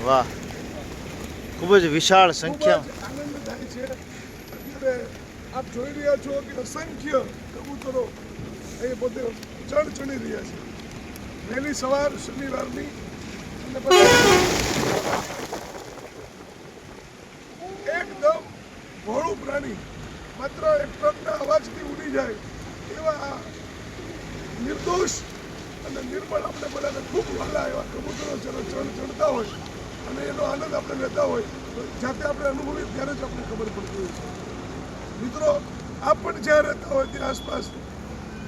વાહ, ખૂબ જ વિશાળ સંખ્યા. આનંદ થાય છે. અત્યારે આપ જોઈ રહ્યા છો કે અસંખ્ય કબૂતરો એ પોતે ચણ ચણી રહ્યા છે. વહેલી સવાર શનિવારની અને એકદમ ભોળું પ્રાણી માત્ર એક ટ્રકના અવાજથી ઉડી જાય એવા નિર્દોષ અને નિર્મળ આપણે બધાને ખૂબ વહાલા એવા કબૂતરો ચણ ચડતા હોય અને એનો આનંદ આપણે લેતા હોય તો જાતે આપણે અનુભવીએ ત્યારે જ આપણે ખબર પડતી હોય છે. મિત્રો આપ પણ જ્યાં રહેતા હોય ત્યાં આસપાસ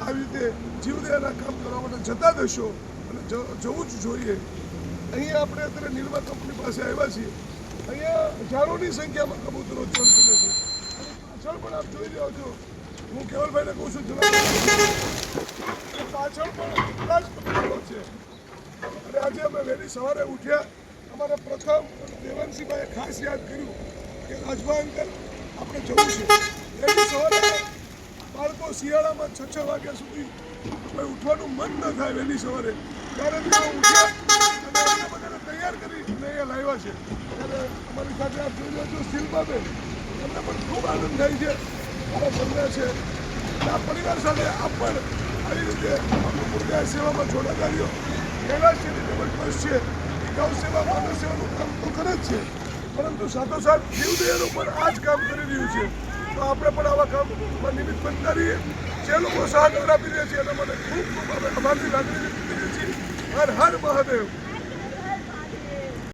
આવી રીતે જીવદયાના કામ કરવા માટે જતા દેશો અને જવું જ જોઈએ. અહીંયા આપણે અત્યારે નિર્મા કંપની પાસે આવ્યા છીએ. અહીંયા હજારોની સંખ્યામાં કબૂતરો ચણ ચડે છે. પાછળ પણ આપ જોઈ રહ્યા છો. હું કેવલભાઈને કહું છું પાછળ પણ એટલા જ કબૂતરો છે. અને આજે અમે વહેલી સવારે ઉઠ્યા. અમારા પ્રથમ દેવાંશીભાઈએ ખાસ યાદ કર્યું કે રાજભા અંકલ આપણે જવું છે. વહેલી સવારે બાળકો શિયાળામાં 6 વાગ્યા સુધી કોઈ ઉઠવાનું મન ન થાય વહેલી સવારે ત્યારે તેઓ ઉઠ્યા અને અમને બધાને તૈયાર કરી અને અહીંયા લાવ્યા છે. ત્યારે અમારી સાથે આપ જોઈ લો છો શિલ્પાબેન, એમને પણ ખૂબ આનંદ થાય છે. મારા બંને છે આ પરિવાર સાથે આપ પણ આવી રીતે અન્નપૂર્ણા સેવામાં જોડાતા રહ્યો. કૈલાસ ચેરિટેબલ ટ્રસ્ટ છે એ ગૌ સેવા માનવ સેવાનું કામ તો કરે જ છે, પરંતુ સાથોસાથ જીવદયાનું પણ આ જ કામ કરી રહ્યું છે. તો આપણે પણ આવા કામમાં નિમિત્ત બનતા રહીએ. જે લોકો સહકાર આપી રહ્યા છે એના માટે ખૂબ ખૂબ અમે આભારની લાગણી વ્યક્ત કરીએ છીએ. હર હર મહાદેવ.